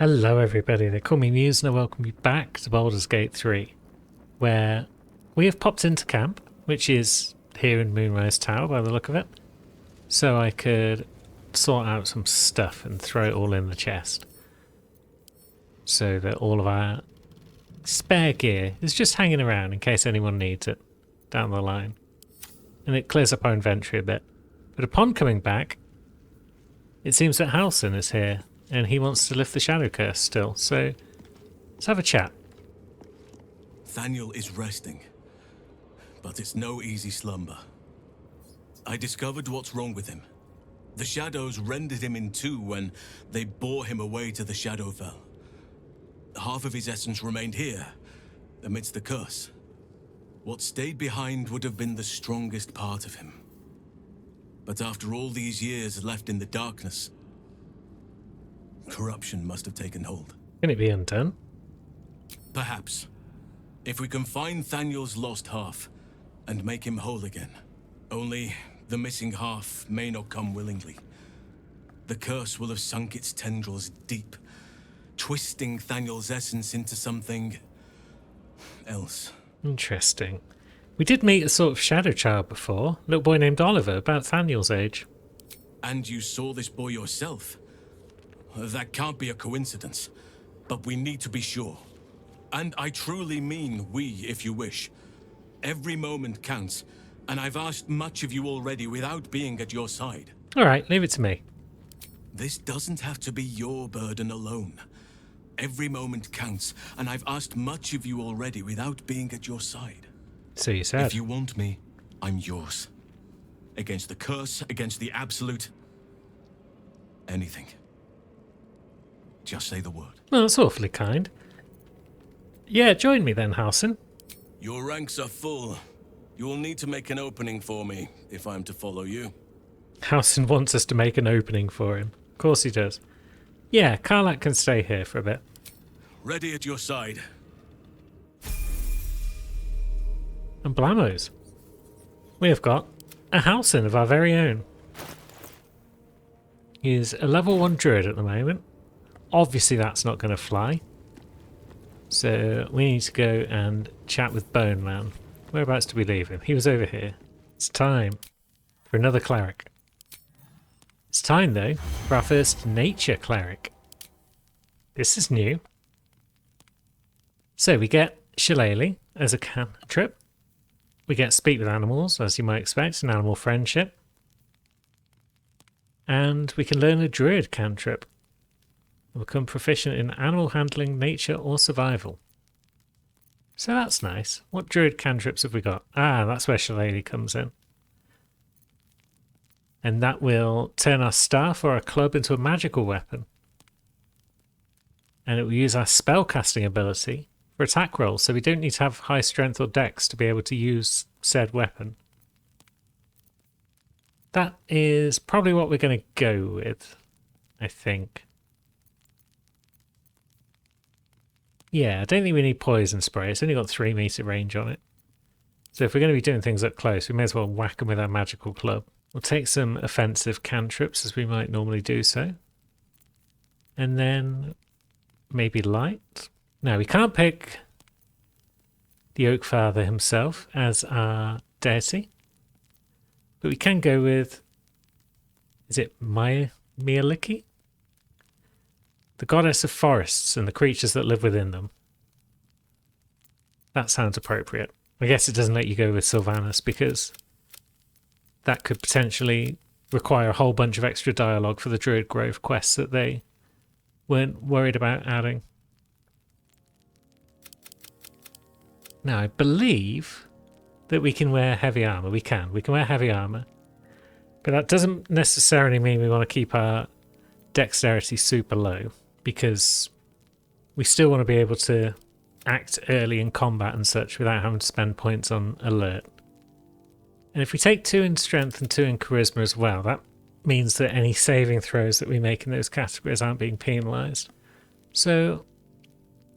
Hello everybody, they call me Muse and I welcome you back to Baldur's Gate 3, where we have popped into camp, which is here in Moonrise Tower by the look of it, so I could sort out some stuff and throw it all in the chest, so that all of our spare gear is just hanging around in case anyone needs it down the line, and it clears up our inventory a bit. But upon coming back, it seems that Halsin is here, and he wants to lift the Shadow Curse still, so let's have a chat. Thaniel is resting, but it's no easy slumber. I discovered what's wrong with him. The shadows rendered him in two when they bore him away to the Shadowfell. Half of his essence remained here, amidst the curse. What stayed behind would have been the strongest part of him. But after all these years left in the darkness, corruption must have taken hold. Can it be undone? Perhaps. If we can find Thaniel's lost half and make him whole again. Only the missing half may not come willingly. The curse will have sunk its tendrils deep, twisting Thaniel's essence into something else. Interesting. We did meet a sort of shadow child before, a little boy named Oliver, about Thaniel's age. And you saw this boy yourself? That can't be a coincidence, but we need to be sure. And I truly mean we, if you wish. Every moment counts, and I've asked much of you already without being at your side. Alright, leave it to me. This doesn't have to be your burden alone. Every moment counts, and I've asked much of you already without being at your side. So you said. If you want me, I'm yours. Against the curse, against the absolute. Anything. Just say the word. Well, that's awfully kind. Yeah, join me then, Halsin. Your ranks are full. You will need to make an opening for me if I'm to follow you. Halsin wants us to make an opening for him. Of course he does. Yeah, Karlach can stay here for a bit. Ready at your side. And Blamos. We have got a Halsin of our very own. He is a level 1 druid at the moment. Obviously that's not going to fly. So we need to go and chat with Bone Man. Whereabouts do we leave him? He was over here. It's time for another cleric. It's time though for our first nature cleric. This is new. So we get Shillelagh as a cantrip. We get Speak with Animals, as you might expect, an animal friendship. And we can learn a Druid cantrip. And become proficient in animal handling, nature, or survival. So that's nice. What Druid cantrips have we got? Ah, that's where Shillelagh comes in. And that will turn our staff or our club into a magical weapon. And it will use our spellcasting ability for attack rolls, so we don't need to have high strength or dex to be able to use said weapon. That is probably what we're going to go with, I think. Yeah, I don't think we need poison spray. It's only got 3 meter range on it. So if we're going to be doing things up close, we may as well whack them with our magical club. We'll take some offensive cantrips as we might normally do so. And then maybe light. Now, we can't pick the Oak Father himself as our deity. But we can go with, is it Mialiki? The goddess of forests and the creatures that live within them. That sounds appropriate. I guess it doesn't let you go with Sylvanas because that could potentially require a whole bunch of extra dialogue for the Druid Grove quests that they weren't worried about adding. Now, I believe that we can wear heavy armor. We can wear heavy armor. But that doesn't necessarily mean we want to keep our dexterity super low, because we still want to be able to act early in combat and such without having to spend points on alert. And if we take 2 in strength and 2 in charisma as well, that means that any saving throws that we make in those categories aren't being penalised. So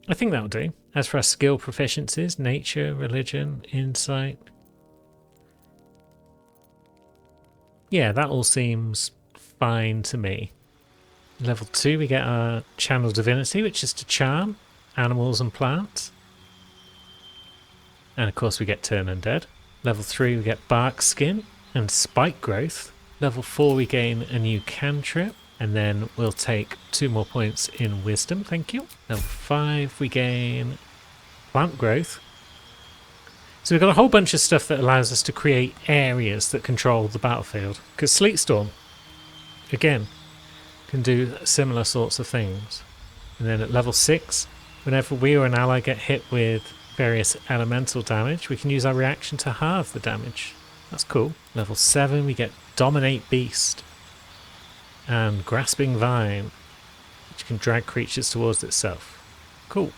I think that'll do. As for our skill proficiencies, nature, religion, insight. Yeah, that all seems fine to me. Level 2 we get our Channel Divinity, which is to charm animals and plants. And of course we get Turn Undead. Level 3 we get Bark Skin and Spike Growth. Level 4 we gain a new cantrip, and then we'll take 2 more points in Wisdom, thank you. Level 5 we gain Plant Growth. So we've got a whole bunch of stuff that allows us to create areas that control the battlefield. Because Sleet Storm, again, can do similar sorts of things. And then at level 6, whenever we or an ally get hit with various elemental damage, we can use our reaction to halve the damage. That's cool. Level 7 we get Dominate Beast and Grasping Vine, which can drag creatures towards itself. Cool.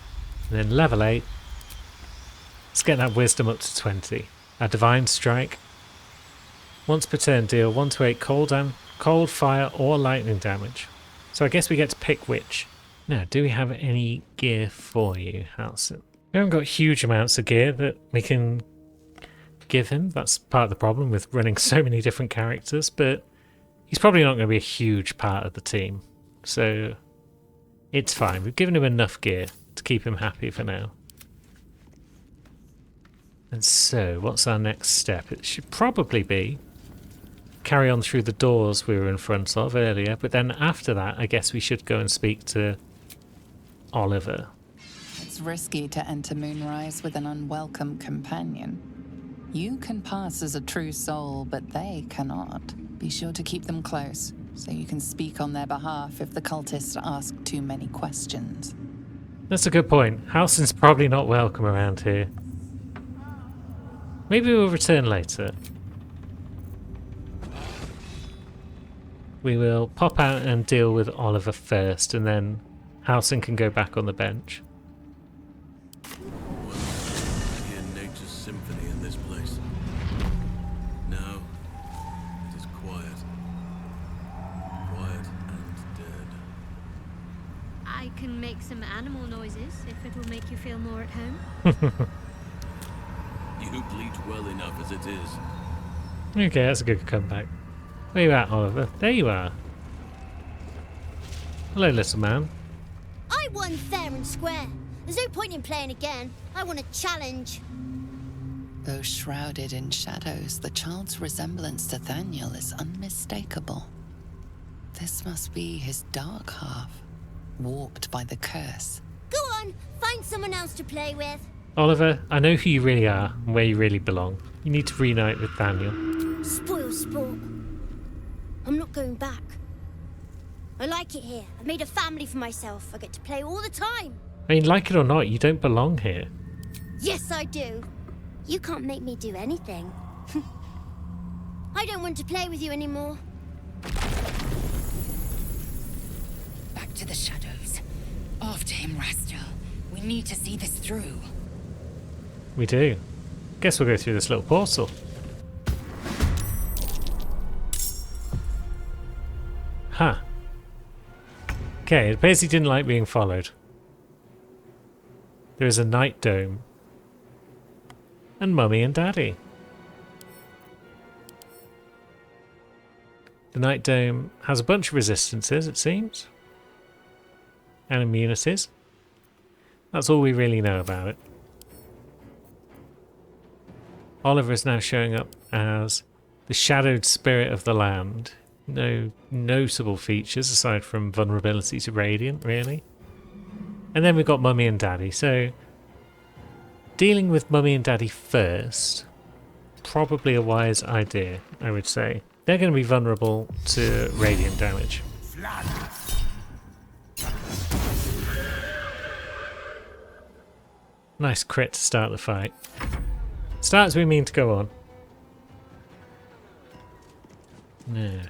And then level 8, let's get that Wisdom up to 20. Our Divine Strike. Once per turn deal 1 to 8 cold, fire or lightning damage. So I guess we get to pick which. Now, do we have any gear for you, Halsin? We haven't got huge amounts of gear that we can give him. That's part of the problem with running so many different characters, but he's probably not going to be a huge part of the team. So it's fine. We've given him enough gear to keep him happy for now. And so, what's our next step? It should probably be carry on through the doors we were in front of earlier, but then after that, I guess we should go and speak to Oliver. It's risky to enter Moonrise with an unwelcome companion. You can pass as a true soul, but they cannot. Be sure to keep them close, so you can speak on their behalf if the cultists ask too many questions. That's a good point. Halsin's probably not welcome around here. Maybe we'll return later. We will pop out and deal with Oliver first, and then Halsin can go back on the bench. Well, hear nature's symphony in this place. Now, it is quiet. Quiet and dead. I can make some animal noises if it'll make you feel more at home. You bleat well enough as it is. Okay, that's a good comeback. Where you at, Oliver? There you are. Hello, little man. I won fair and square. There's no point in playing again. I want a challenge. Though shrouded in shadows, the child's resemblance to Thaniel is unmistakable. This must be his dark half, warped by the curse. Go on, find someone else to play with. Oliver, I know who you really are and where you really belong. You need to reunite with Thaniel. Spoil sport. I'm not going back. I like it here. I've made a family for myself. I get to play all the time. I mean, like it or not, you don't belong here. Yes, I do. You can't make me do anything. I don't want to play with you anymore. Back to the shadows. After him, Rastel. We need to see this through. We do. Guess we'll go through this little portal. Huh. Okay, it appears he didn't like being followed. There is a night dome. And Mummy and Daddy. The night dome has a bunch of resistances, it seems. And immunities. That's all we really know about it. Oliver is now showing up as the shadowed spirit of the land. No notable features aside from vulnerability to Radiant, really. And then we've got Mummy and Daddy. So, dealing with Mummy and Daddy first, probably a wise idea, I would say. They're going to be vulnerable to Radiant damage. Nice crit to start the fight. Start as we mean to go on. No.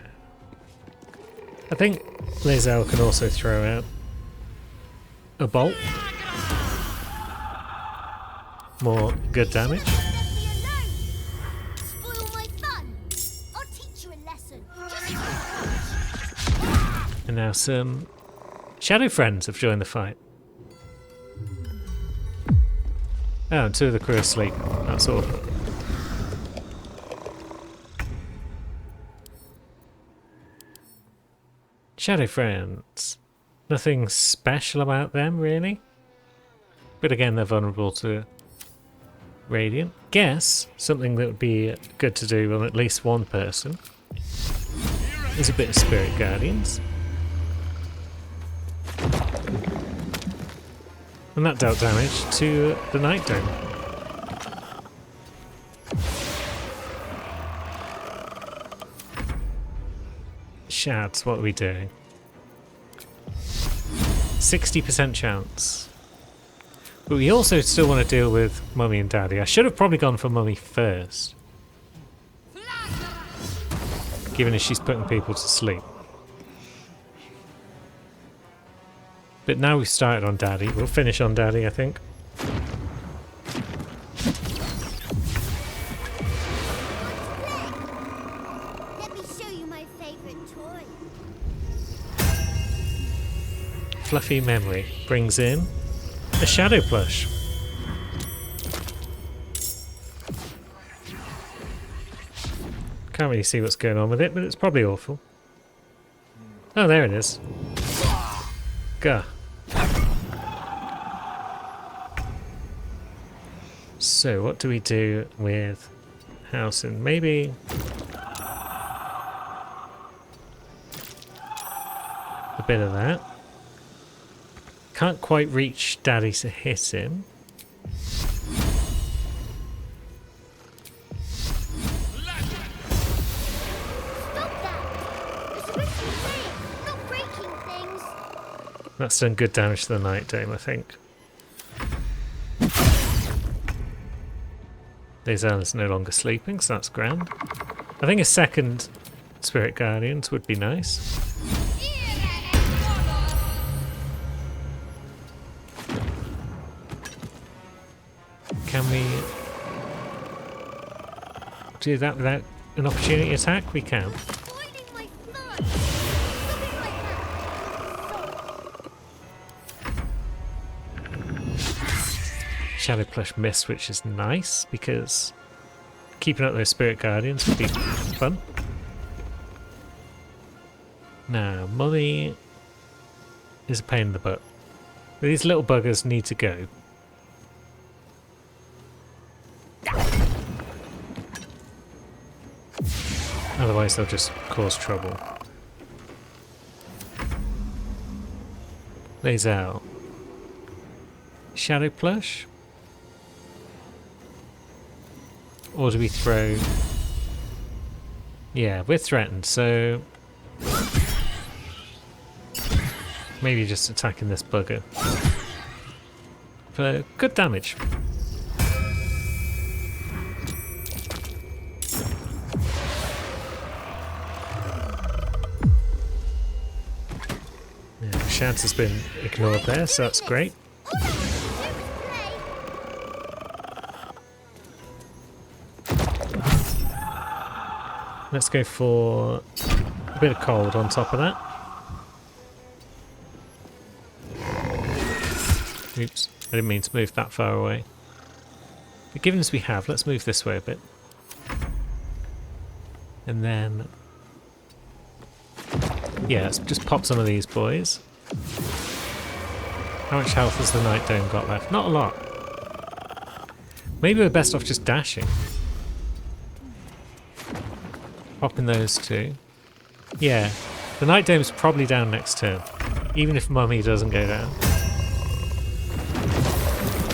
I think Lae'zel can also throw out a bolt. More good damage. Spoil my fun. I'll teach you a lesson. And now some shadow friends have joined the fight. Oh, and 2 of the crew are asleep. That's all. Shadow friends. Nothing special about them, really. But again, they're vulnerable to radiant. Guess something that would be good to do on at least one person is a bit of Spirit Guardians. And that dealt damage to the Night Dome. Shads, what are we doing? 60% chance. But we also still want to deal with Mummy and Daddy. I should have probably gone for Mummy first, given as she's putting people to sleep. But now we've started on Daddy. We'll finish on Daddy, I think. Let me show you my favorite toy. Fluffy Memory brings in a Shadow plush. Can't really see what's going on with it, but it's probably awful. Oh, there it is. Gah. So, what do we do with Housen? Maybe a bit of that. Can't quite reach Daddy to hit him. Stop that! You're supposed to be playing, not breaking things. That's done good damage to the Night Dome, I think. Lae'zel is no longer sleeping, so that's grand. I think a second Spirit Guardians would be nice. Can we do that without an opportunity attack? We can. Spoiling my fun. Something like that. Shadow Plush missed, which is nice because keeping up those Spirit Guardians would be fun. Now, Mummy is a pain in the butt. These little buggers need to go. Otherwise they'll just cause trouble. Lae'zel. Shadow Plush? Or do we throw... Yeah, we're threatened, so... Maybe just attacking this bugger. For good damage. Chance has been ignored there, so that's great. All I want to do is play. Let's go for a bit of cold on top of that. Oops, I didn't mean to move that far away. But given as we have, let's move this way a bit. And then... yeah, let's just pop some of these boys. How much health has the Night Dome got left? Not a lot. Maybe we're best off just dashing. Popping those two. Yeah, the Night Dome's probably down next turn. Even if Mummy doesn't go down.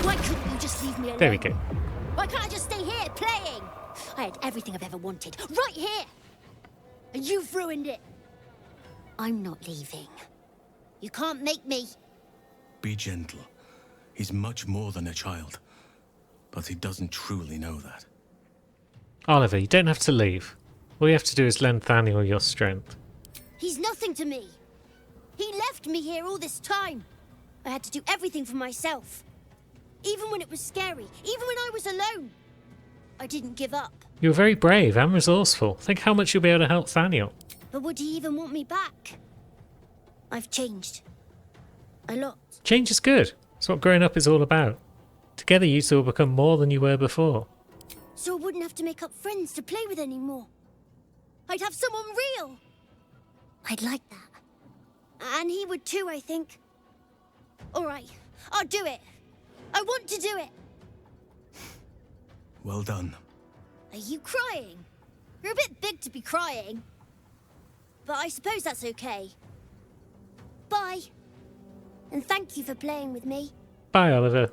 Why couldn't you just leave me alone? There we go. Why can't I just stay here playing? I had everything I've ever wanted, right here. And you've ruined it. I'm not leaving. You can't make me. Be gentle. He's much more than a child. But he doesn't truly know that. Oliver, you don't have to leave. All you have to do is lend Thaniel your strength. He's nothing to me. He left me here all this time. I had to do everything for myself. Even when it was scary, even when I was alone. I didn't give up. You're very brave and resourceful. Think how much you'll be able to help Thaniel. But would he even want me back? I've changed. A lot. Change is good. It's what growing up is all about. Together you two will become more than you were before. So I wouldn't have to make up friends to play with anymore. I'd have someone real. I'd like that. And he would too, I think. All right, I'll do it. I want to do it. Well done. Are you crying? You're a bit big to be crying. But I suppose that's okay. Bye. And thank you for playing with me. Bye, Oliver.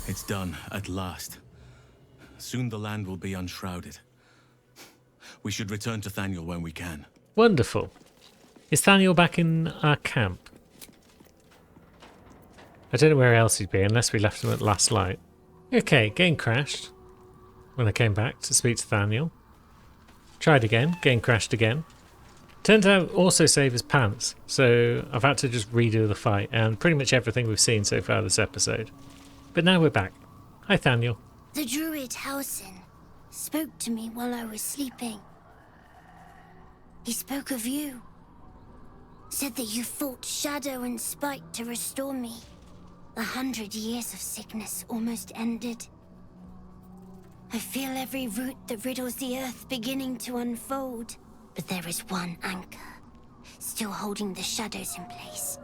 It's done, at last. Soon the land will be unshrouded. We should return to Thaniel when we can. Wonderful. Is Thaniel back in our camp? I don't know where else he'd be unless we left him at last light. Okay, game crashed when I came back to speak to Thaniel. Tried again, game crashed again. Turned out also save his pants, so I've had to just redo the fight and pretty much everything we've seen so far this episode. But now we're back. Hi, Thaniel. The druid Halsin spoke to me while I was sleeping. He spoke of you. Said that you fought shadow and spite to restore me. 100 years of sickness almost ended. I feel every root that riddles the earth beginning to unfold. But there is one anchor, still holding the shadows in place.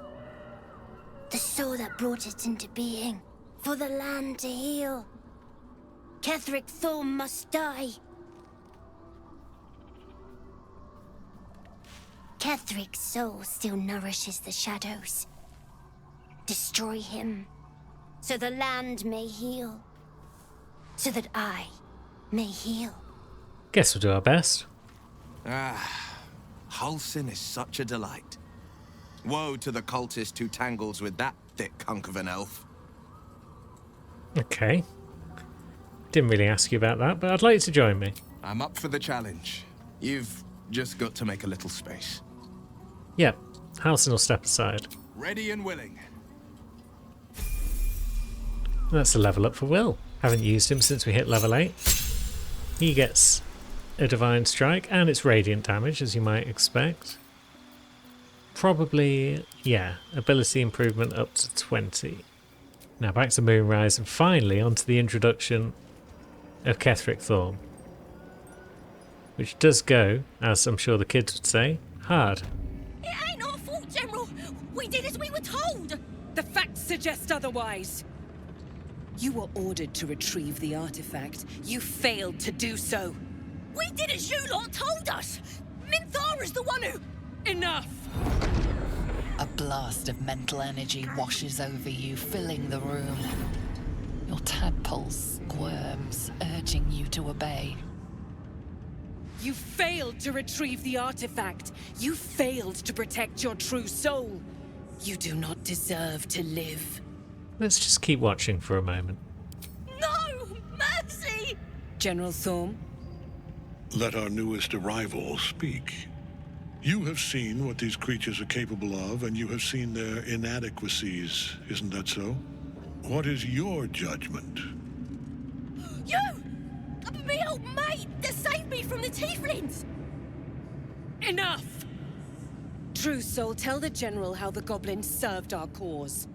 The soul that brought it into being, for the land to heal. Ketheric Thorm must die. Ketheric's soul still nourishes the shadows. Destroy him, so the land may heal. So that I may heal. Guess we'll do our best. Halsin is such a delight. Woe to the cultist who tangles with that thick hunk of an elf. Okay. Didn't really ask you about that, but I'd like you to join me. I'm up for the challenge. You've just got to make a little space. Yep, Halsin will step aside. Ready and willing. That's a level up for Will. Haven't used him since we hit level 8. He gets a Divine Strike, and it's radiant damage, as you might expect. Probably, yeah, ability improvement up to 20. Now back to Moonrise, and finally onto the introduction of Ketheric Thorm. Which does go, as I'm sure the kids would say, hard. It ain't our fault, General. We did as we were told. The facts suggest otherwise. You were ordered to retrieve the artifact. You failed to do so. We did as you lot told us. Minthara's the one who... Enough! A blast of mental energy washes over you, filling the room. Your tadpole squirms, urging you to obey. You failed to retrieve the artifact. You failed to protect your true soul. You do not deserve to live. Let's just keep watching for a moment. No! Mercy! General Thorm? Let our newest arrival speak. You have seen what these creatures are capable of, and you have seen their inadequacies, isn't that so? What is your judgment? You! Me old mate that saved me from the tieflings! Enough! True Soul, tell the General how the goblins served our cause.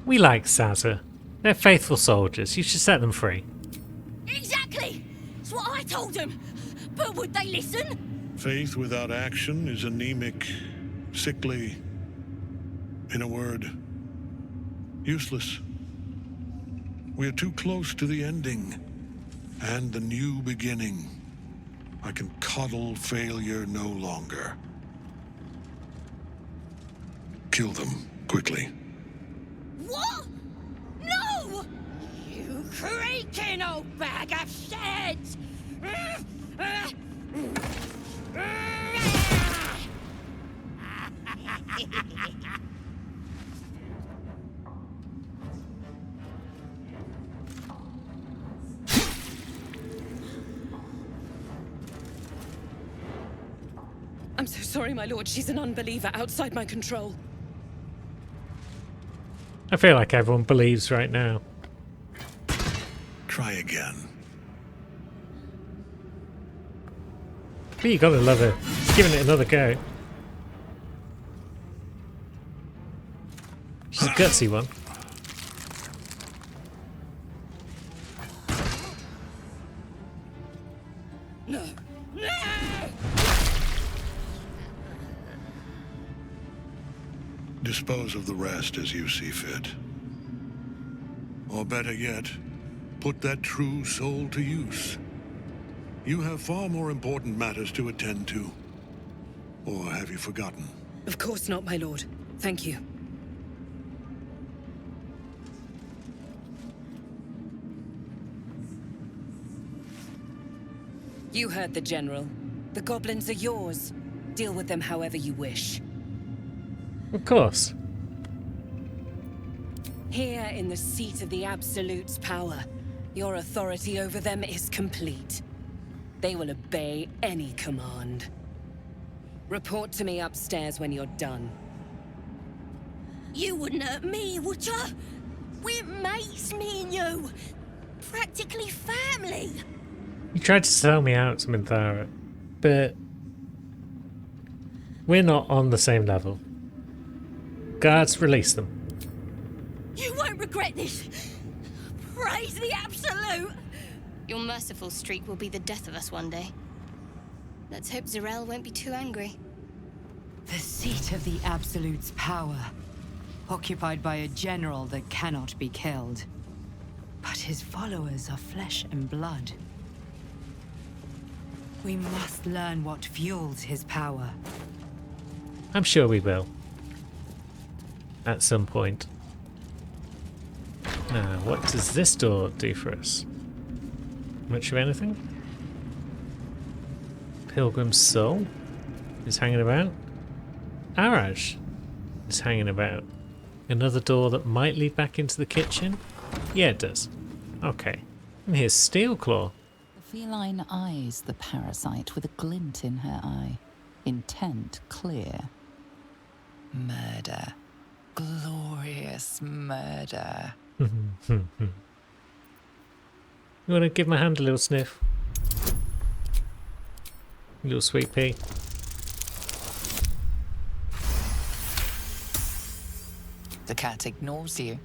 We like Sazza. They're faithful soldiers. You should set them free. Exactly! It's what I told them! But would they listen? Faith without action is anemic, sickly, in a word, useless. We are too close to the ending and the new beginning. I can coddle failure no longer. Kill them quickly. What? No! You creaking old bag of shit! I'm so sorry, my lord. She's an unbeliever outside my control. I feel like everyone believes right now. Try again. But you gotta love her. She's giving it another go. She's a gutsy one. Dispose of the rest as you see fit. Or better yet, put that true soul to use. You have far more important matters to attend to. Or have you forgotten? Of course not, my lord. Thank you. You heard the General. The goblins are yours. Deal with them however you wish. Of course. Here in the seat of the Absolute's power, your authority over them is complete. They will obey any command. Report to me upstairs when you're done. You wouldn't hurt me, would ya? We're mates, me and you. Practically family. You tried to sell me out to Minthara, but we're not on the same level. Guards, release them. You won't regret this. Praise the Absolute. Your merciful streak will be the death of us one day. Let's hope Z'rell won't be too angry. The seat of the Absolute's power, occupied by a general that cannot be killed. But his followers are flesh and blood. We must learn what fuels his power. I'm sure we will. At some point. Now, what does this door do for us? Much of anything? Pilgrim's Soul is hanging about. Araj is hanging about. Another door that might lead back into the kitchen? Yeah, it does. Okay. And here's Steelclaw. The feline eyes the parasite with a glint in her eye. Intent clear. Murder. Glorious murder. You want to give my hand a little sniff? Little sweet pea. The cat ignores you,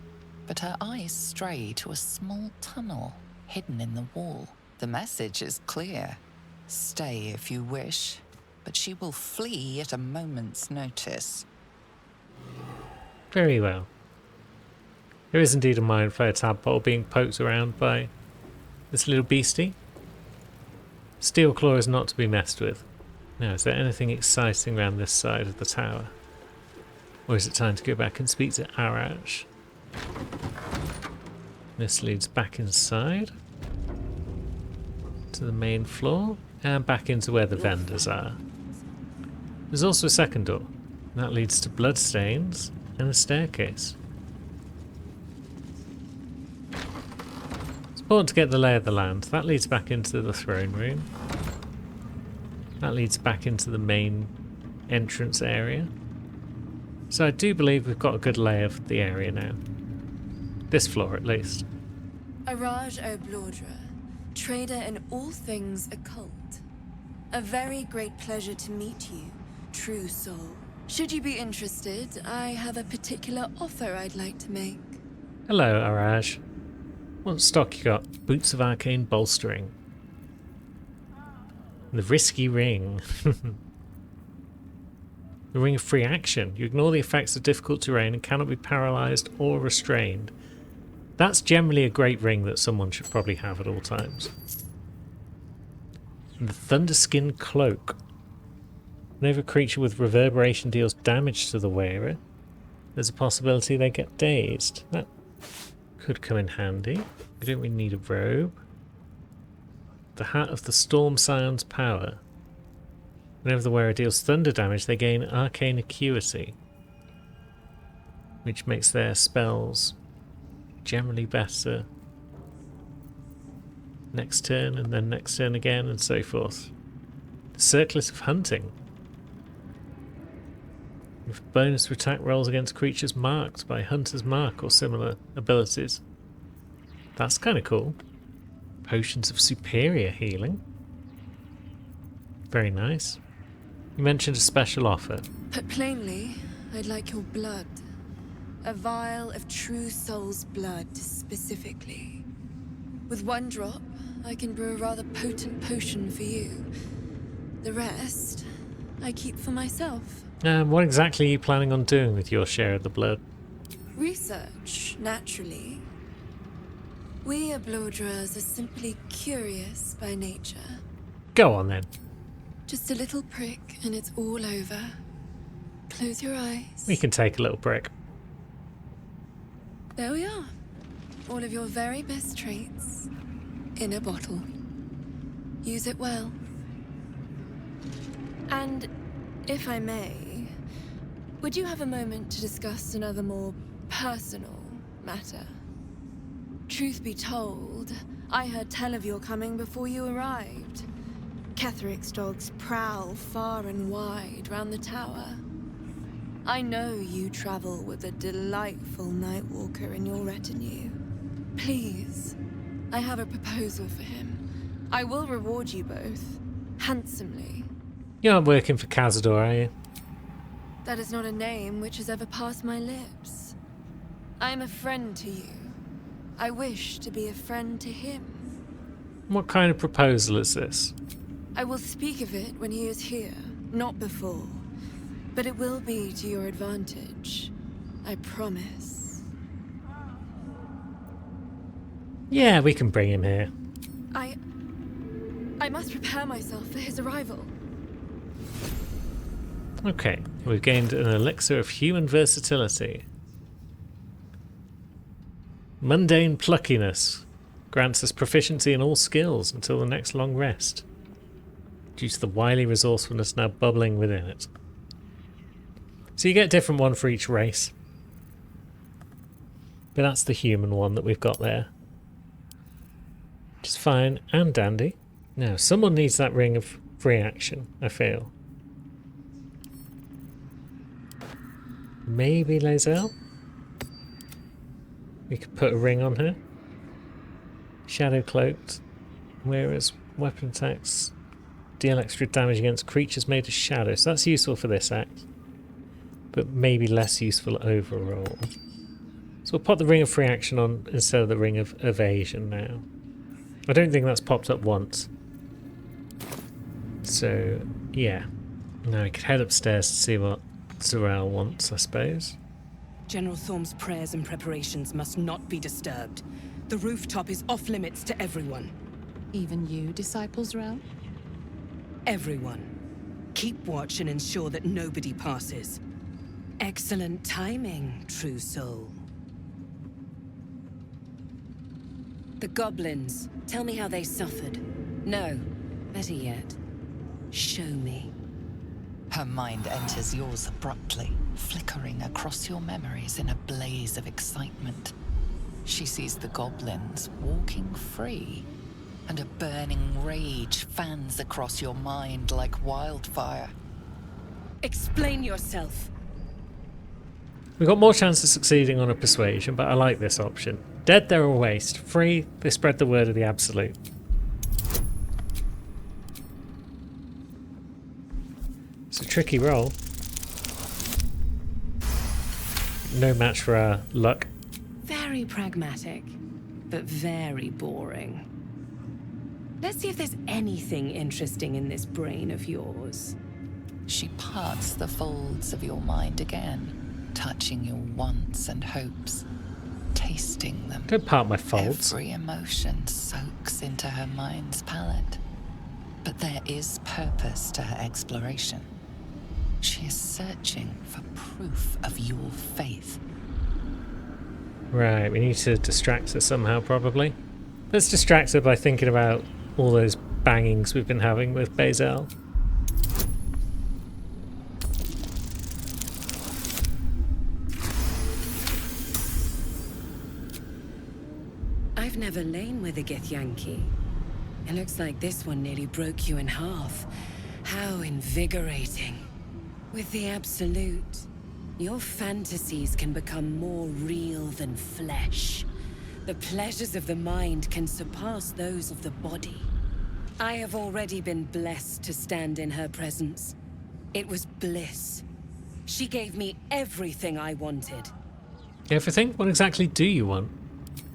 but her eyes stray to a small tunnel hidden in the wall. The message is clear. Stay if you wish, but she will flee at a moment's notice. Very well. There is indeed a Mind Flayer tadpole being poked around by this little beastie. Steelclaw is not to be messed with. Now, is there anything exciting around this side of the tower? Or is it time to go back and speak to Araj? This leads back inside to the main floor and back into where the vendors are. There's also a second door. That leads to bloodstains and a staircase. It's important to get the lay of the land. That leads back into the throne room. That leads back into the main entrance area. So I do believe we've got a good lay of the area now. This floor at least. Araj O'Blodra, trader in all things occult. A very great pleasure to meet you, true soul. Should you be interested, I have a particular offer I'd like to make. Hello, Araj. What stock you got? Boots of Arcane Bolstering. The Risky Ring. The Ring of Free Action. You ignore the effects of difficult terrain and cannot be paralysed or restrained. That's generally a great ring that someone should probably have at all times. And the Thunderskin Cloak. Whenever a creature with reverberation deals damage to the wearer, there's a possibility they get dazed. That could come in handy. We don't really need a robe. The Hat of the Storm Scion's Power. Whenever the wearer deals thunder damage, they gain arcane acuity, which makes their spells generally better next turn and then next turn again and so forth. The Circlet of Hunting. With bonus to attack rolls against creatures marked by Hunter's Mark or similar abilities. That's kind of cool. Potions of Superior Healing. Very nice. You mentioned a special offer. Put plainly, I'd like your blood. A vial of true soul's blood, specifically. With one drop, I can brew a rather potent potion for you. The rest, I keep for myself. What exactly are you planning on doing with your share of the blood? Research, naturally. We Ablodras are simply curious by nature. Go on then. Just a little prick and it's all over. Close your eyes. We can take a little break. There we are. All of your very best traits in a bottle. Use it well. And if I may, would you have a moment to discuss another more personal matter? Truth be told, I heard tell of your coming before you arrived. Ketheric's dogs prowl far and wide round the tower. I know you travel with a delightful Nightwalker in your retinue. Please, I have a proposal for him. I will reward you both, handsomely. You're not working for Cazador, are you? That is not a name which has ever passed my lips. I am a friend to you. I wish to be a friend to him. What kind of proposal is this? I will speak of it when he is here, not before. But it will be to your advantage. I promise. Yeah, we can bring him here. I must prepare myself for his arrival. Okay, we've gained an elixir of human versatility. Mundane pluckiness grants us proficiency in all skills until the next long rest, due to the wily resourcefulness now bubbling within it. So you get a different one for each race. But that's the human one that we've got there. Which is fine and dandy. Now, someone needs that ring of free action, I feel. Maybe Lae'zel? We could put a ring on her. Shadow cloaked. Whereas weapon attacks deal extra damage against creatures made of shadow. So that's useful for this act. But maybe less useful overall. So we'll pop the ring of free action on instead of the ring of evasion now. I don't think that's popped up once. So, yeah. Now we could head upstairs to see what Z'rell wants, I suppose. General Thorm's prayers and preparations must not be disturbed. The rooftop is off limits to everyone. Even you, Disciple Z'rell? Everyone. Keep watch and ensure that nobody passes. Excellent timing, true soul. The goblins. Tell me how they suffered. No, better yet, show me. Her mind enters yours abruptly, flickering across your memories in a blaze of excitement. She sees the goblins walking free, and a burning rage fans across your mind like wildfire. Explain yourself. We've got more chance of succeeding on a persuasion, but I like this option. Dead, they're a waste. Free, they spread the word of the Absolute. It's a tricky roll. No match for our luck. Very pragmatic, but very boring. Let's see if there's anything interesting in this brain of yours. She parts the folds of your mind again, touching your wants and hopes, tasting them. Don't part my folds. Every emotion soaks into her mind's palette. But there is purpose to her exploration. She is searching for proof of your faith. Right, we need to distract her somehow, probably. Let's distract her by thinking about all those bangings we've been having with Bazel. I've never lain with a Githyanki. It looks like this one nearly broke you in half. How invigorating. With the Absolute, your fantasies can become more real than flesh. The pleasures of the mind can surpass those of the body. I have already been blessed to stand in her presence. It was bliss. She gave me everything I wanted. Everything? What exactly do you want?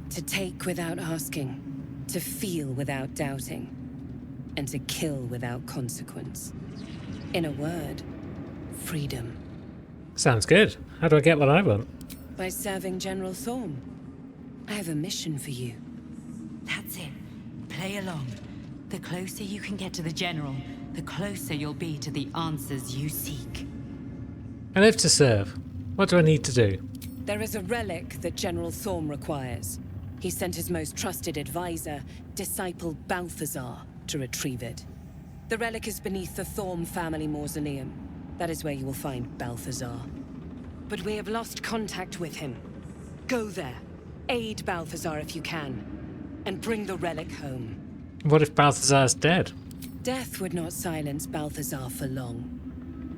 To take without asking. To feel without doubting. and to kill without consequence. In a word, freedom. Sounds good. How do I get what I want? By serving General Thorm. I have a mission for you. That's it. Play along. The closer you can get to the General, the closer you'll be to the answers you seek. I live to serve. What do I need to do? There is a relic that General Thorm requires. He sent his most trusted advisor, disciple Balthazar, to retrieve it. The relic is beneath the Thorm family mausoleum. That is where you will find Balthazar. But we have lost contact with him. Go there, aid Balthazar if you can, and bring the relic home. What if Balthazar's dead? Death would not silence Balthazar for long.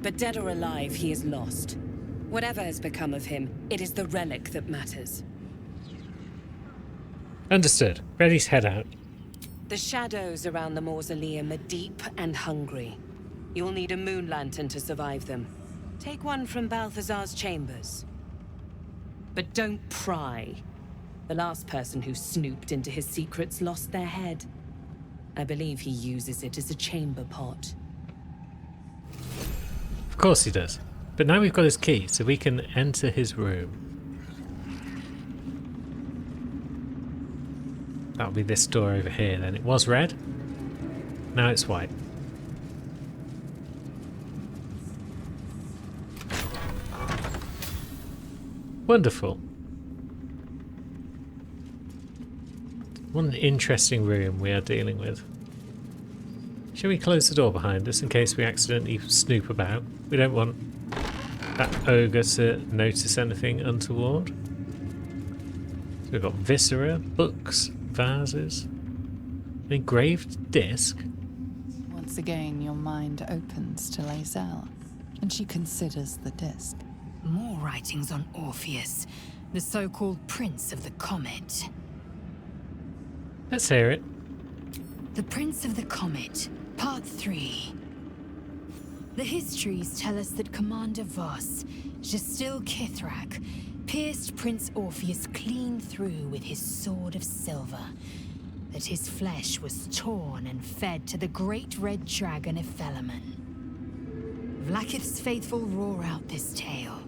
But dead or alive, he is lost. Whatever has become of him, it is the relic that matters. Understood. Ready to head out. The shadows around the mausoleum are deep and hungry. You'll need a moon lantern to survive them. Take one from Balthazar's chambers. But don't pry. The last person who snooped into his secrets lost their head. I believe he uses it as a chamber pot. Of course he does. But now we've got his key, so we can enter his room. That'll be this door over here then. It was red. Now it's white. Wonderful. What an interesting room we are dealing with. Shall we close the door behind us in case we accidentally snoop about? We don't want that ogre to notice anything untoward. So we've got viscera, books, vases, an engraved disc. Once again, your mind opens to Lae'zel, and she considers the disc. More writings on Orpheus, the so-called Prince of the Comet. Let's hear it. The Prince of the Comet, Part 3. The histories tell us that Commander Voss, Gestil Kithrak, pierced Prince Orpheus clean through with his sword of silver, that his flesh was torn and fed to the great red dragon Ephelemon. Vlaakith's faithful roar out this tale,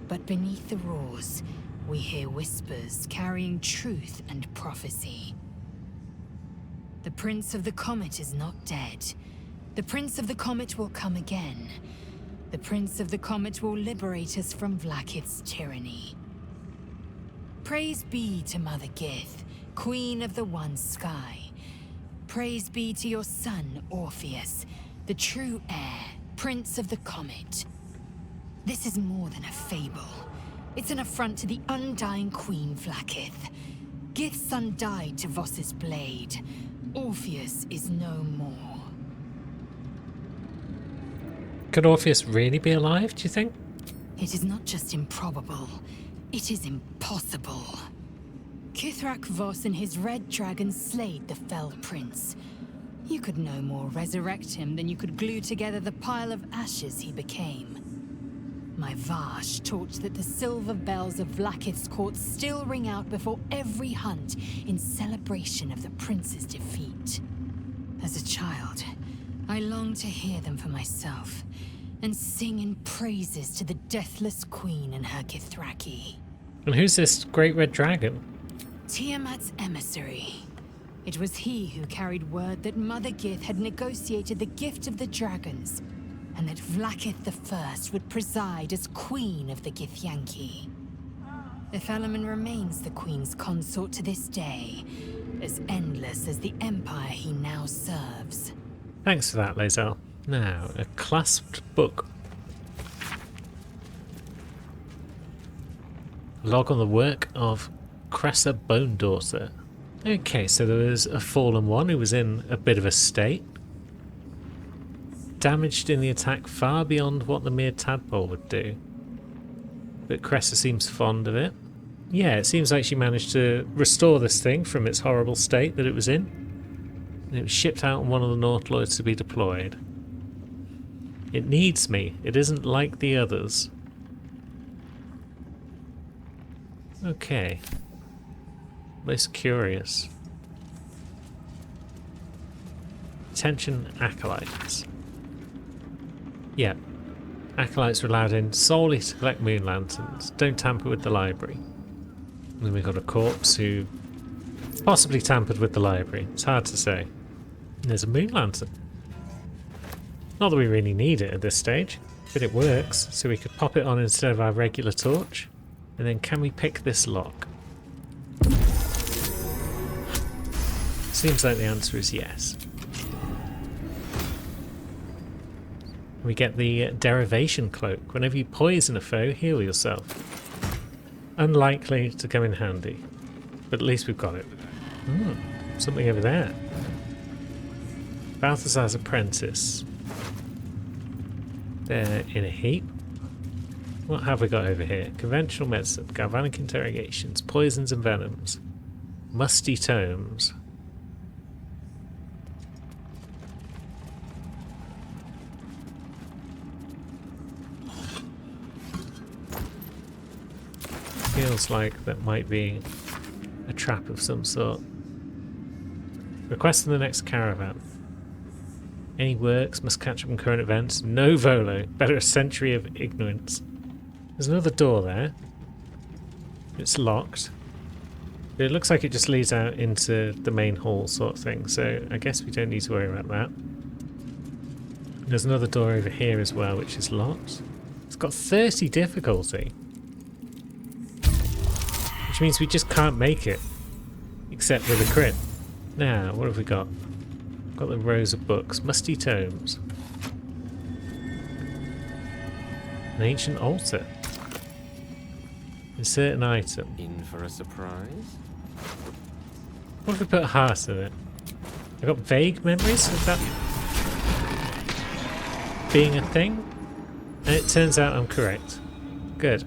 but beneath the roars, we hear whispers carrying truth and prophecy. The Prince of the Comet is not dead. The Prince of the Comet will come again. The Prince of the Comet will liberate us from Vlaakith's tyranny. Praise be to Mother Gith, Queen of the One Sky. Praise be to your son, Orpheus, the true heir, Prince of the Comet. This is more than a fable. It's an affront to the undying Queen Vlaakith. Gith's son died to Voss's blade. Orpheus is no more. Could Orpheus really be alive, do you think? It is not just improbable, it is impossible. Kithrak Voss and his red dragon slayed the fell prince. You could no more resurrect him than you could glue together the pile of ashes he became. My Vash taught that the silver bells of Vlaakith's court still ring out before every hunt in celebration of the prince's defeat. As a child, I longed to hear them for myself, and sing in praises to the deathless queen and her Kithraki. And who's this great red dragon? Tiamat's emissary. It was he who carried word that Mother Gith had negotiated the gift of the dragons, and that Vlaakith the First would preside as queen of the Githyanki. Ephelemon remains the queen's consort to this day, as endless as the empire he now serves. Thanks for that, Lae'zel. Now, a clasped book. Log on the work of Cressa Bone Daughter. Okay, so there was a fallen one who was in a bit of a state. Damaged in the attack far beyond what the mere tadpole would do. But Cressa seems fond of it. Yeah, it seems like she managed to restore this thing from its horrible state that it was in. And it was shipped out on one of the Nautiloids to be deployed. It needs me. It isn't like the others. Okay. Most curious. Attention, acolytes. Yeah. Acolytes are allowed in solely to collect moon lanterns. Don't tamper with the library. And then we've got a corpse who possibly tampered with the library. It's hard to say. And there's a moon lantern. Not that we really need it at this stage, but it works, so we could pop it on instead of our regular torch. And then can we pick this lock? Seems like the answer is yes. We get the derivation cloak. Whenever you poison a foe, heal yourself. Unlikely to come in handy, but at least we've got it. Something over there. Balthazar's apprentice. They're in a heap. What have we got over here? Conventional medicine, galvanic interrogations, poisons and venoms, musty tomes. Feels like that might be a trap of some sort. Requesting the next caravan. Any works must catch up on current events. No Volo. Better a century of ignorance. There's another door there. It's locked. But it looks like it just leads out into the main hall sort of thing, so I guess we don't need to worry about that. There's another door over here as well, which is locked. It's got 30 difficulty. Which means we just can't make it. Except with a crit. Now, what have we got? Got the rows of books. Musty tomes. An ancient altar. Insert an item. In for a surprise? What if we put a heart in it? I got vague memories of that being a thing. And it turns out I'm correct. Good.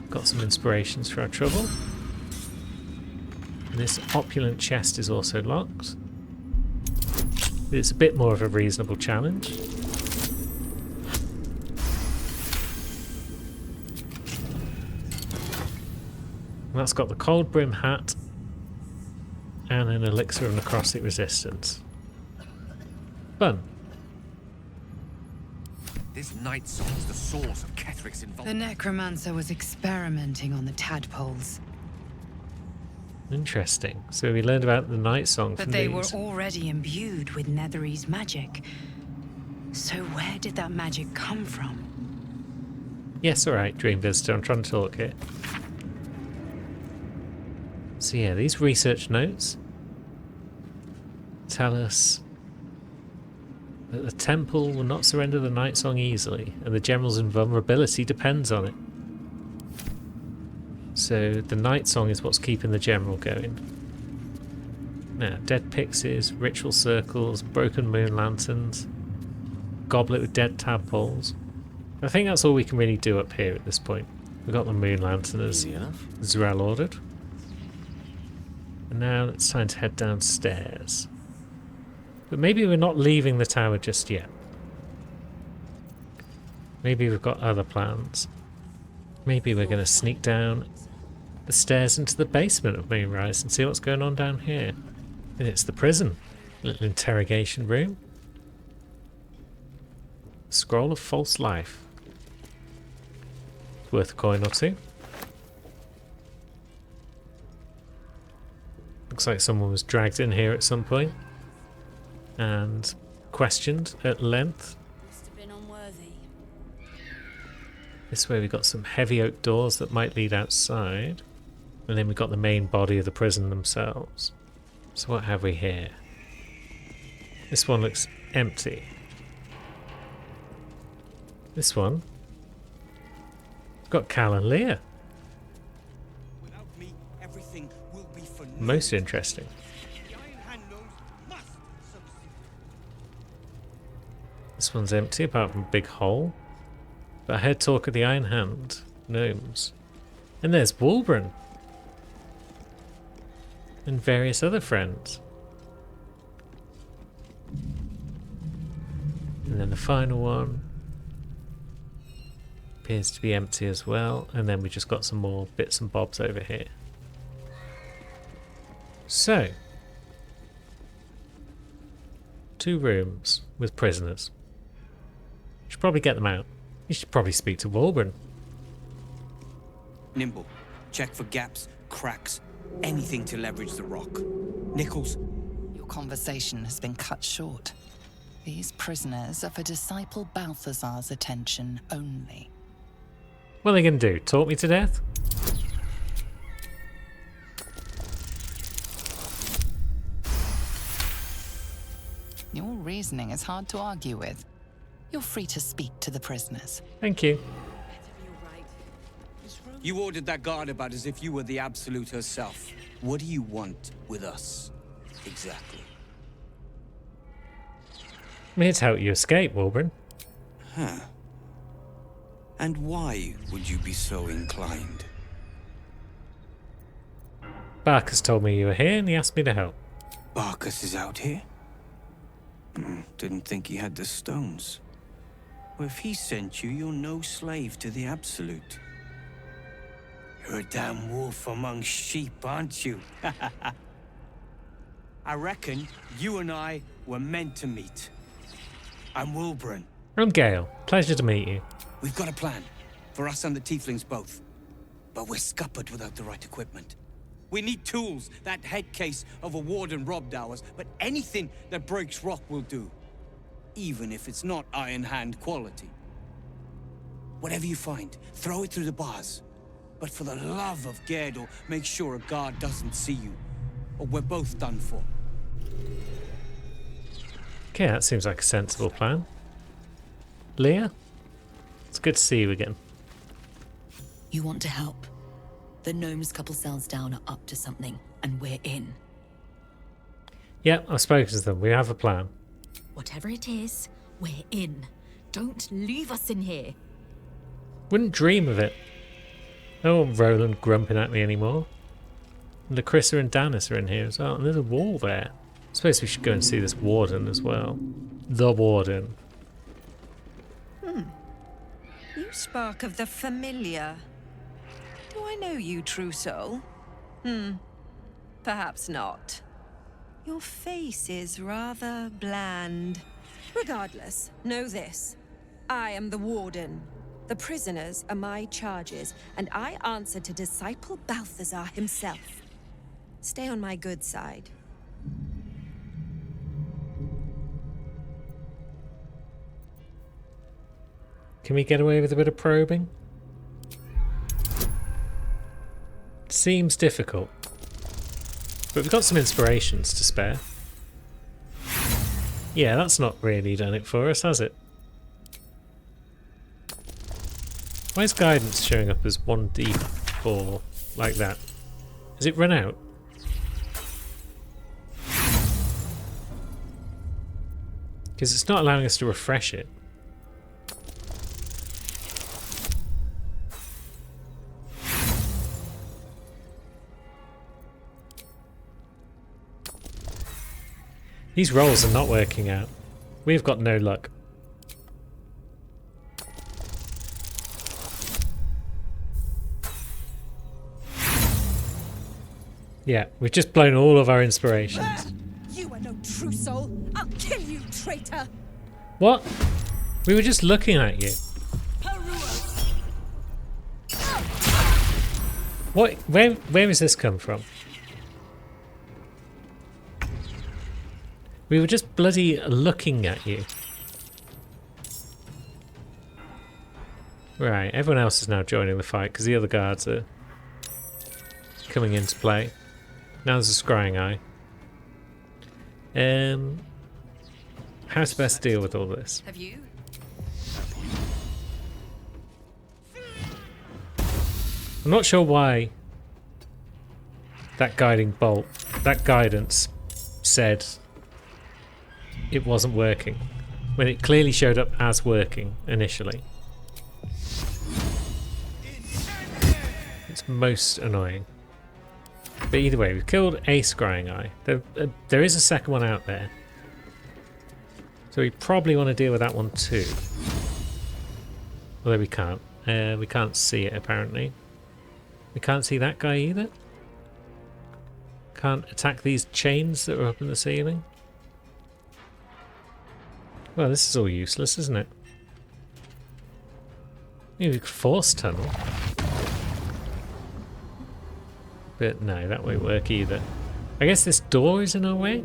Got some inspirations for our trouble. And this opulent chest is also locked. It's a bit more of a reasonable challenge. And that's got the cold brim hat and an elixir of necrotic resistance. Fun. This night song is the source of Kethric's The involvement. necromancer was experimenting on the tadpoles, Interesting. So we learned about the night song but from they these. were already imbued with Netherese magic. So where did that magic come from? Yes, alright, Dream Visitor, I'm trying to talk here. So yeah, these research notes tell us that the temple will not surrender the night song easily, and the general's invulnerability depends on it. So the night song is what's keeping the general going. Now, dead pixies, ritual circles, broken moon lanterns, goblet with dead tadpoles. I think that's all we can really do up here at this point. We've got the moon lantern as Z'rell ordered. And now it's time to head downstairs. But maybe we're not leaving the tower just yet. Maybe we've got other plans. Maybe we're going to sneak down the stairs into the basement of Moonrise and see what's going on down here. And it's the prison. Little interrogation room. Scroll of false life. Worth a coin or two. Looks like someone was dragged in here at some point and questioned at length. Must have been unworthy. This way we've got some heavy oak doors that might lead outside. And then we've got the main body of the prison themselves. So what have we here? This one looks empty. This one. We've got Cal and Leah. Without me, everything will be for naught. Most interesting. The Iron Hand gnomes must succeed. This one's empty apart from a big hole. But I heard talk of the Iron Hand gnomes. And there's Wulbren. And various other friends. And then the final one appears to be empty as well. And then we just got some more bits and bobs over here. So, 2 rooms with prisoners. Should probably get them out. You should probably speak to Wulbren. Nimble, check for gaps, cracks, anything to leverage the rock. Nichols, Your conversation has been cut short. These prisoners are for Disciple Balthazar's attention only. What are they going to do? Talk me to death? Your reasoning is hard to argue with. You're free to speak to the prisoners. Thank you. you ordered that guard about as if you were the Absolute herself. What do you want with us, exactly? I'm here to help you escape, Wulbren. Huh. And why would you be so inclined? Barkus told me you were here and he asked me to help. Barkus is out here? Didn't think he had the stones. Well, if he sent you, you're no slave to the Absolute. You're a damn wolf among sheep, aren't you? I reckon you and I were meant to meet. I'm Wulbren. I'm Gale. Pleasure to meet you. We've got a plan. For us and the Tieflings both. But we're scuppered without the right equipment. We need tools. That head case of a warden robbed ours, but anything that breaks rock will do. Even if it's not Iron Hand quality. Whatever you find, throw it through the bars. But for the love of Gerdor, make sure a guard doesn't see you. Or we're both done for. Okay, that seems like a sensible plan. Leah? It's good to see you again. You want to help? The gnomes couple cells down are up to something, and we're in. Yep, I've spoken to them. We have a plan. Whatever it is, we're in. Don't leave us in here. Wouldn't dream of it. I don't want Roland grumping at me anymore. And Lacrissa and Danis are in here as well. And there's a wall there. I suppose we should go and see this warden as well. The warden. You spark of the familiar. Do I know you, true soul? Perhaps not. Your face is rather bland. Regardless, know this. I am the warden. The prisoners are my charges, and I answer to Disciple Balthazar himself. Stay on my good side. Can we get away with a bit of probing? Seems difficult. But we've got some inspirations to spare. Yeah, that's not really done it for us, has it? Why is guidance showing up as 1d4 like that? Has it run out? Because it's not allowing us to refresh it. These rolls are not working out. We've got no luck. Yeah, we've just blown all of our inspirations. You are no true soul. I'll kill you, traitor. What? We were just looking at you. What? Where has this come from? We were just bloody looking at you. Right, everyone else is now joining the fight because the other guards are coming into play. Now there's a scrying eye. How to best deal with all this? Have you? I'm not sure why that guiding bolt, that guidance said it wasn't working when it clearly showed up as working initially. It's most annoying. But either way, we've killed a scrying eye. There is a second one out there. So we probably want to deal with that one too. Although we can't. We can't see it apparently. We can't see that guy either. can't attack these chains that are up in the ceiling. Well, this is all useless, isn't it? Maybe we could force tunnel. But no, that won't work either. I guess this door is in our way?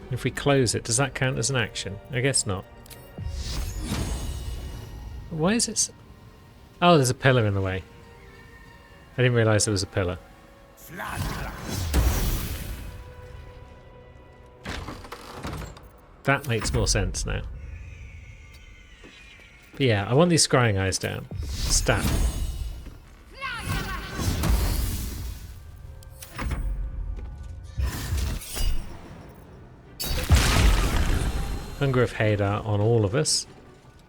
If we close it, does that count as an action? I guess not. Why is it... Oh, there's a pillar in the way. I didn't realise there was a pillar. That makes more sense now. But yeah, I want these scrying eyes down. Stat. Hunger of Hadar on all of us.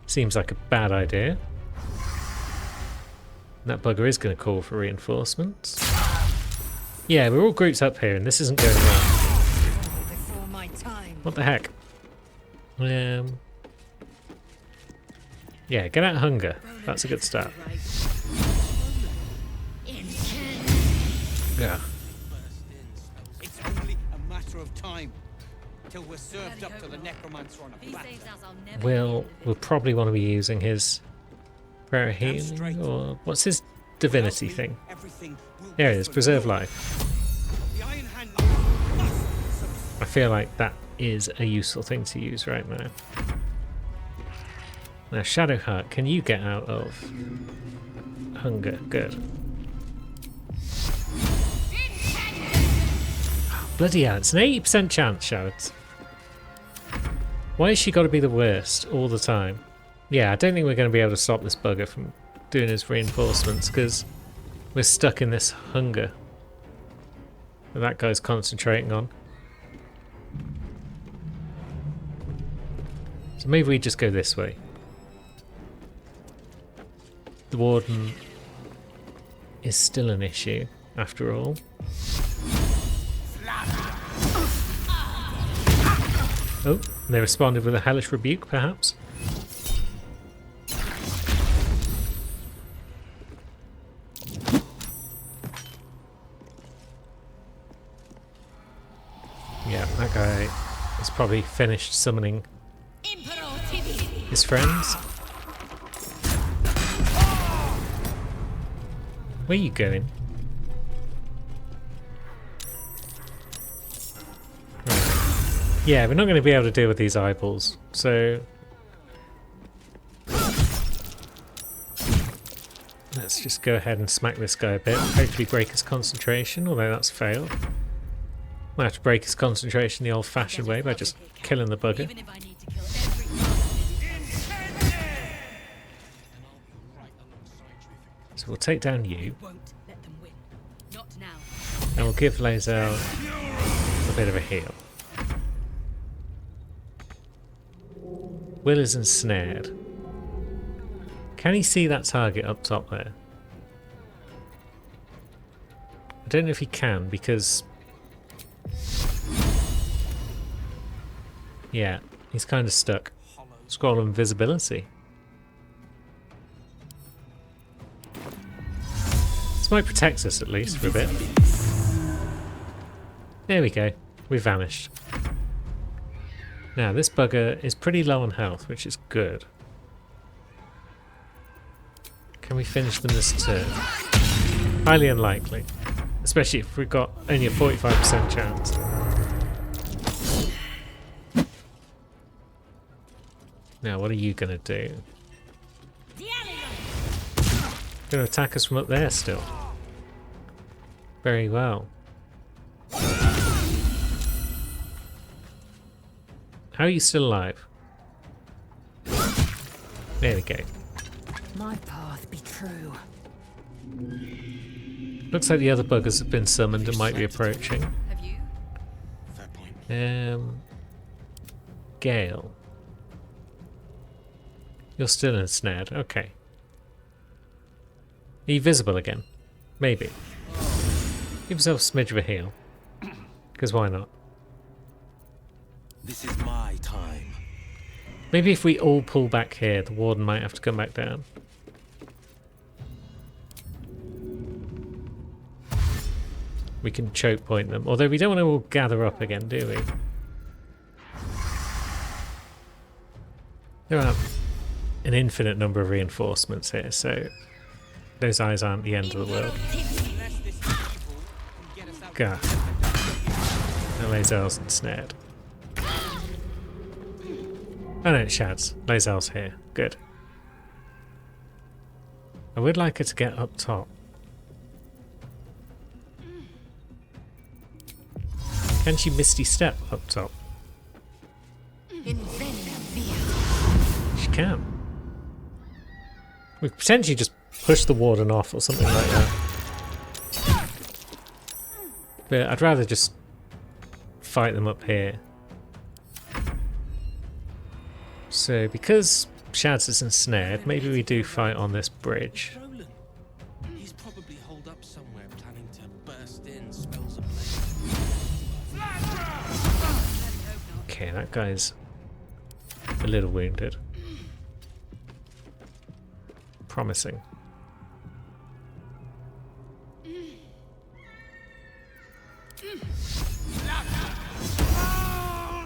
Seems like a bad idea. That bugger is going to call for reinforcements. Yeah, we're all grouped up here and this isn't going well. What the heck? Yeah, get out Hunger. That's a good start. Yeah. It's only a matter of time till we're served up to the necromancer on a platter. We'll probably want to be using his prayer of healing, or what's his divinity thing? There it is, preserve life. I feel like that is a useful thing to use right now. Now, Shadowheart, can you get out of Hunger? Good. Oh, bloody hell, it's an 80% chance, Shouts. Why has she got to be the worst all the time? Yeah, I don't think we're going to be able to stop this bugger from doing his reinforcements because we're stuck in this Hunger that guy's concentrating on. So maybe we just go this way. The Warden is still an issue, after all. Oh, they responded with a hellish rebuke, perhaps? Yeah, that guy has probably finished summoning his friends. Where are you going? Right. Yeah, we're not going to be able to deal with these eyeballs, so let's just go ahead and smack this guy a bit. Hopefully break his concentration, although that's failed. Might have to break his concentration the old-fashioned way by just killing the bugger. So we'll take down you. And we'll give Lae'zel a bit of a heal. Will is ensnared. Can he see that target up top there? I don't know if he can because... yeah, he's kind of stuck. Scroll of invisibility. This might protect us at least for a bit. There we go. We vanished. Now this bugger is pretty low on health, which is good. Can we finish them this turn? Highly unlikely. Especially if we've got only a 45% chance. Now what are you going to do? Going to attack us from up there still. Very well. How are you still alive? There we go. My path be true. Looks like the other buggers have been summoned and might be approaching. Have you? Gale. You're still ensnared. Okay. Are you visible again? Maybe. Give yourself a smidge of a heal. Because why not? This is my time. Maybe if we all pull back here, the Warden might have to come back down. we can choke point them. Although we don't want to all gather up again, do we? There are an infinite number of reinforcements here, so those eyes aren't the end of the world. God. And Lae'zel's ensnared. Oh no, it's Shads. Lae'zel's here. Good. I would like her to get up top. Can she Misty Step up top? She can. We could potentially just push the warden off or something like that. But I'd rather just fight them up here. So because Shads is ensnared, maybe we do fight on this bridge. He's probably holed up somewhere, planning to burst in, smells of Okay, that guy's a little wounded. Promising.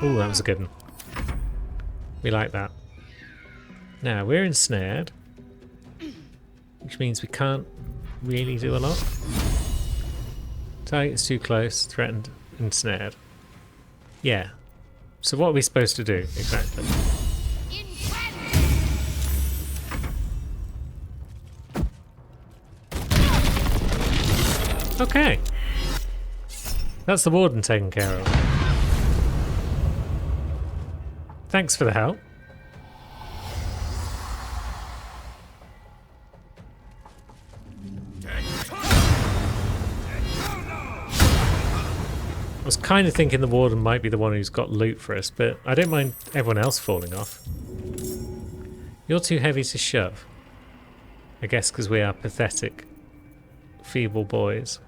Ooh, that was a good one. We like that. Now, we're ensnared, which means we can't really do a lot. Target's too close, threatened, ensnared. Yeah. So what are we supposed to do, exactly? Okay. That's the warden taken care of. Thanks for the help. I was kind of thinking the warden might be the one who's got loot for us, but I don't mind everyone else falling off. You're too heavy to shove. I guess because we are pathetic, feeble boys.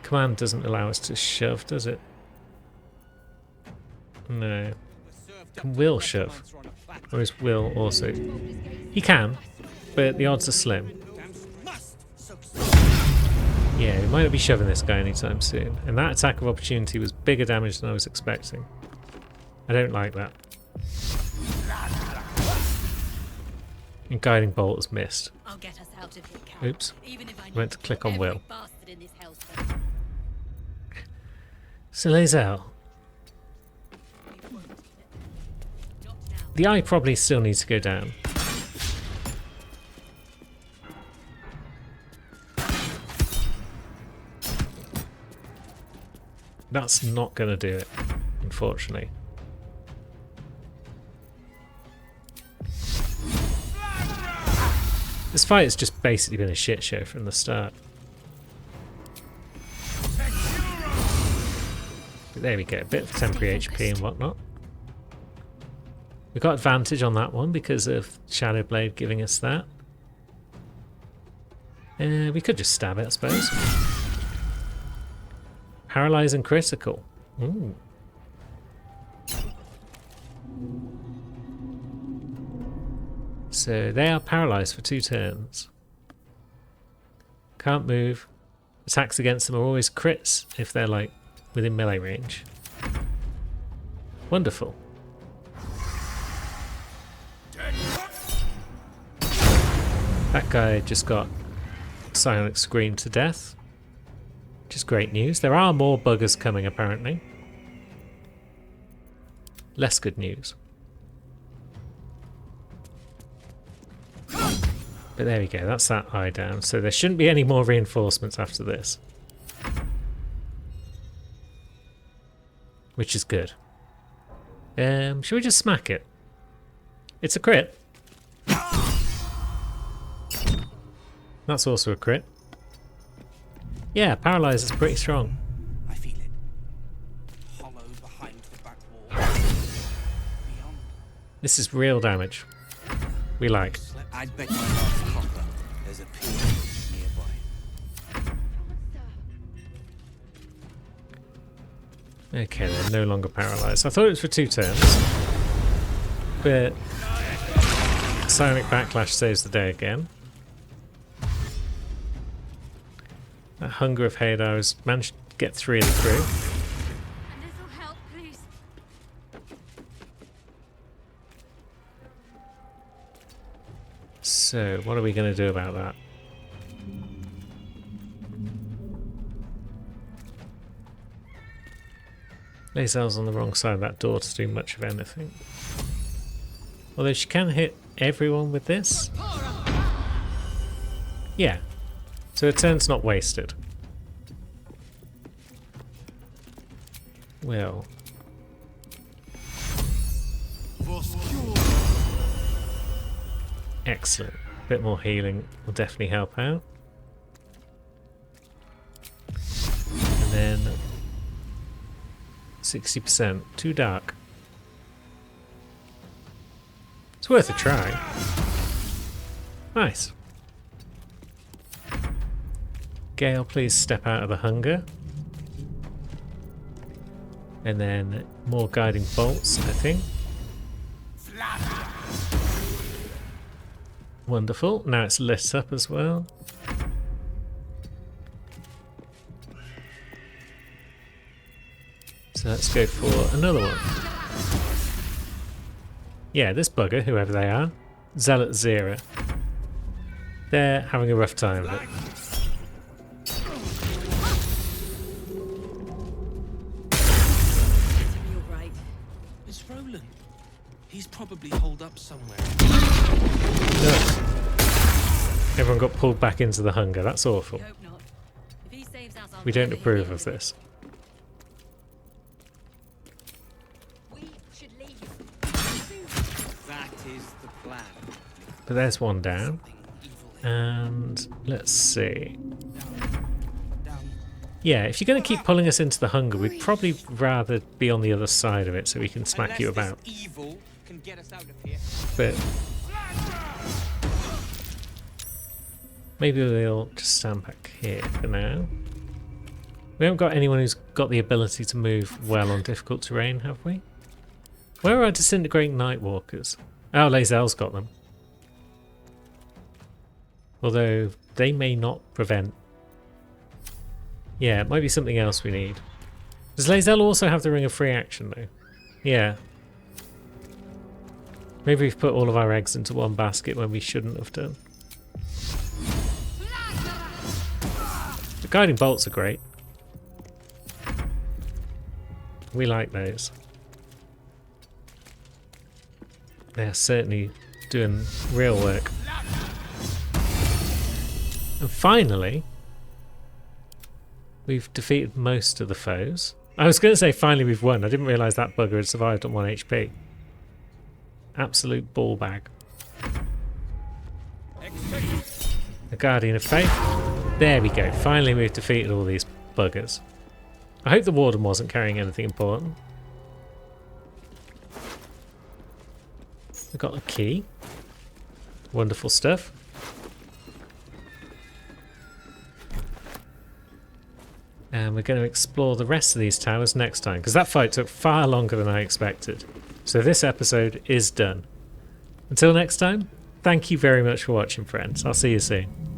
Command doesn't allow us to shove, does it? No. Can Will shove? Or is Will also... He can, but the odds are slim. Yeah, we might not be shoving this guy anytime soon. And that attack of opportunity was bigger damage than I was expecting. I don't like that. And Guiding Bolt has missed. I'll get us out of here, Carol. Oops. Went to click on Will. So Lae'zel. The eye probably still needs to go down. That's not going to do it, unfortunately. This fight has just basically been a shit show from the start. But there we go, a bit of temporary HP and whatnot. We got advantage on that one because of Shadowblade giving us that. We could just stab it, I suppose. Paralyze and critical. Ooh. So they are paralyzed for 2 turns. Can't move. Attacks against them are always crits if they're like within melee range. Wonderful. That guy just got Psionic Screamed to death. Which is great news. There are more buggers coming apparently. Less good news. But there we go, that's that eye down. So there shouldn't be any more reinforcements after this. Which is good. Should we just smack it? It's a crit. That's also a crit. Yeah, Paralyze is pretty strong. I feel it. Hollow behind the back wall. Beyond. This is real damage. We like. I'd bet you last copper there's a pier nearby. Okay, they're no longer paralyzed. I thought it was for 2 turns. But Psionic Backlash saves the day again. That hunger of Hadar has managed to get 3 of the crew. A little help, please. So, what are we going to do about that? Lae'zel's on the wrong side of that door to do much of anything. Although she can hit everyone with this. Yeah. So her turn's not wasted. Well. Excellent. A bit more healing will definitely help out. And then 60%. Too dark. It's worth a try. Nice. Gale, please step out of the hunger. And then more guiding bolts, I think. Wonderful. Now it's lit up as well. So let's go for another one. Yeah, this bugger, whoever they are, Zealot Zera. They're having a rough time of it. You're right. It's Roland. He's probably holed up somewhere. Look. Everyone got pulled back into the hunger. That's awful. We don't approve of this. That is the plan. But there's one down. And let's see. Yeah, if you're going to keep pulling us into the hunger, we'd probably rather be on the other side of it so we can smack you about. Evil can get us out of here. But maybe we'll just stand back here for now. We haven't got anyone who's got the ability to move well on difficult terrain, have we? Where are our disintegrating Nightwalkers? Oh, Lae'zel's got them. Although they may not prevent. Yeah, it might be something else we need. Does Lae'zel also have the Ring of Free Action though? Yeah. Maybe we've put all of our eggs into one basket when we shouldn't have done. The guiding bolts are great. We like those. They're certainly doing real work. And finally, we've defeated most of the foes. I was going to say finally we've won. I didn't realise that bugger had survived on 1 HP. Absolute ball bag. The Guardian of Faith. There we go. Finally we've defeated all these buggers. I hope the Warden wasn't carrying anything important. We got a key. Wonderful stuff. And we're going to explore the rest of these towers next time, because that fight took far longer than I expected. So this episode is done. Until next time, thank you very much for watching, friends. I'll see you soon.